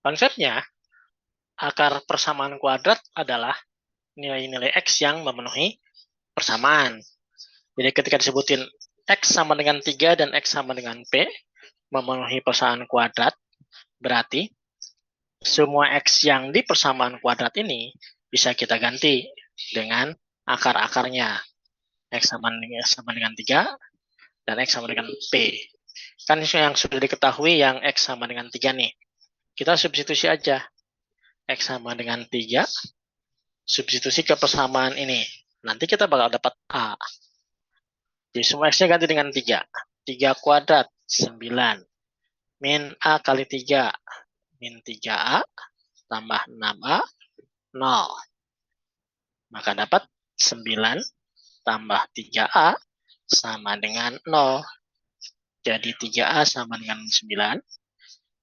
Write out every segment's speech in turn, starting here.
Konsepnya, akar persamaan kuadrat adalah nilai-nilai X yang memenuhi persamaan. Jadi ketika disebutin X sama dengan 3 dan X sama dengan P, memenuhi persamaan kuadrat, berarti semua X yang di persamaan kuadrat ini bisa kita ganti dengan akar-akarnya. X sama dengan 3 dan X sama dengan P. Kan yang sudah diketahui yang X sama dengan 3 nih. Kita substitusi aja. X sama dengan 3, substitusi ke persamaan ini. Nanti kita bakal dapat A. Jadi semua X-nya ganti dengan 3. 3 kuadrat, 9. Min A kali 3. Min 3A tambah 6A, 0. Maka dapat 9 tambah 3A sama dengan 0. Jadi 3A sama dengan 9.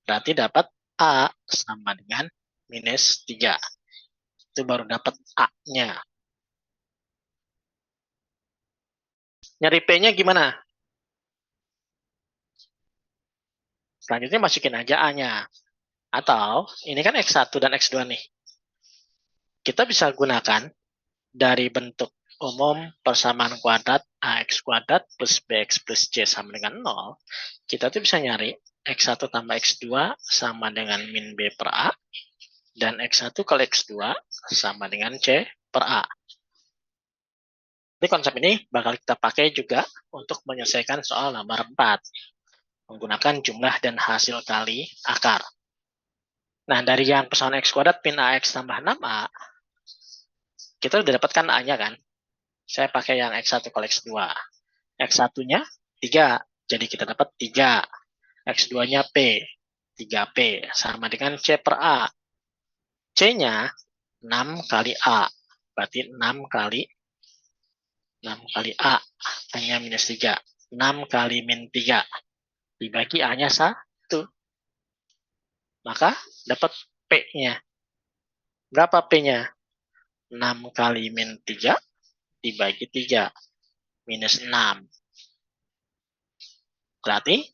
Berarti dapat A sama dengan minus 3. Itu baru dapat A-nya. Nyari P-nya gimana? Selanjutnya masukin aja A-nya. Atau, ini kan X1 dan X2 nih. Kita bisa gunakan dari bentuk umum persamaan kuadrat AX kuadrat plus BX plus C sama dengan 0. Kita tuh bisa nyari X1 tambah X2 sama dengan min B per A. Dan X1 kali X2 sama dengan C per A. Jadi konsep ini bakal kita pakai juga untuk menyelesaikan soal nomor 4. Menggunakan jumlah dan hasil kali akar. Nah, dari yang persamaan X kuadrat min AX tambah 6A, kita udah dapatkan A-nya kan? Saya pakai yang X1 kali X2. X1-nya 3, jadi kita dapat 3. X2-nya P, 3P, sama dengan C per A. C-nya 6 kali A, berarti 6 kali A, hanya minus 3. 6 kali min 3, dibagi A-nya 1. Maka dapat P-nya. Berapa P-nya? 6 kali min 3 dibagi 3, minus 6. Berarti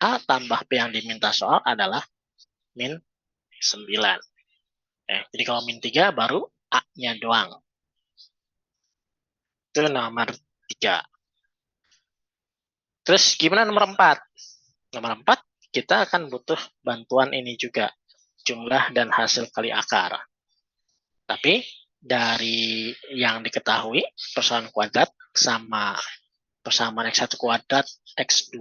A tambah P yang diminta soal adalah min 9. Jadi kalau min 3 baru A-nya doang. Itu nomor 3. Terus gimana nomor 4? Nomor 4 kita akan butuh bantuan ini juga. Jumlah dan hasil kali akar. Tapi dari yang diketahui persamaan kuadrat sama persamaan X1 kuadrat X2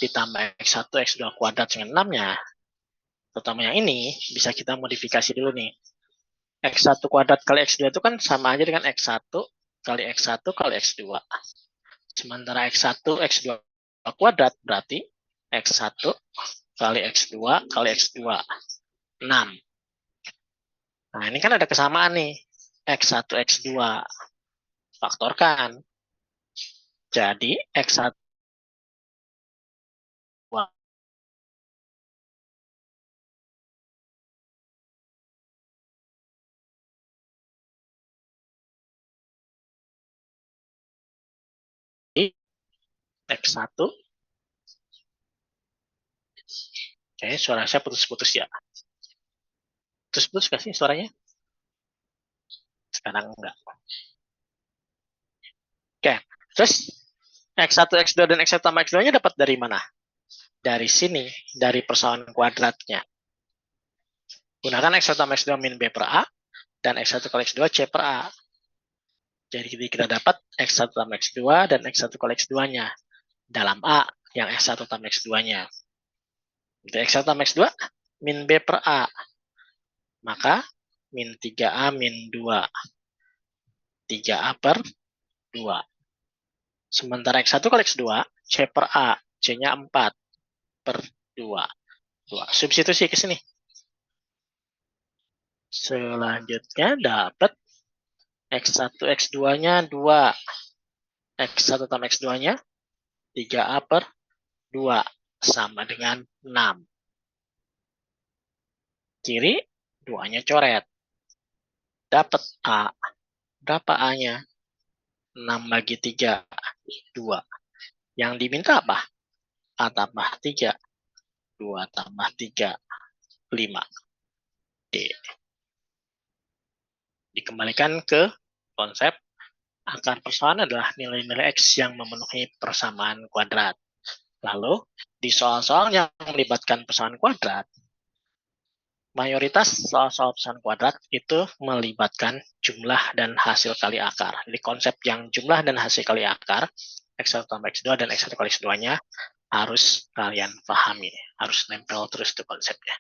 ditambah X1 X2 kuadrat dengan 6-nya, terutama yang ini bisa kita modifikasi dulu nih. X1 kuadrat kali X2 itu kan sama aja dengan X1 kali X1 kali X2. Sementara X1 X2 kuadrat berarti X1 kali X2 kali X2. 6. Nah, ini kan ada kesamaan nih. X1 X2 faktorkan. Jadi X1 X1. Oke, suara saya putus-putus ya. Putus-putus gak sih suaranya? Sekarang enggak. Oke, terus X1, X2, dan X1 tambah X2-nya dapat dari mana? Dari sini, dari persamaan kuadratnya. Gunakan X1 tambah X2 min B per A, dan X1 kali X2 C per A. Jadi kita dapat X1 tambah X2 dan X1 kali X2-nya dalam A yang X1 tambah X2-nya. Jadi X1 tambah X2 min B per A. Maka min 3A min 2. 3A per 2. Sementara X1 kali X2 C per A. C-nya 4 per 2. Substitusi ke sini. Selanjutnya dapat X1 X2-nya 2. X1 tambah X2-nya 3A per 2 sama dengan 6. Kiri 2-nya coret. Dapat A. Berapa A-nya? 6 bagi 3. 2. Yang diminta apa? A tambah 3. 2 tambah 3. 5. D. Dikembalikan ke konsep akar persamaan adalah nilai-nilai X yang memenuhi persamaan kuadrat. Lalu, di soal-soal yang melibatkan persamaan kuadrat, mayoritas soal-soal persamaan kuadrat itu melibatkan jumlah dan hasil kali akar. Jadi konsep yang jumlah dan hasil kali akar, X1 tambah X2 dan X1 kali X2-nya harus kalian pahami. Harus nempel terus tuh konsepnya.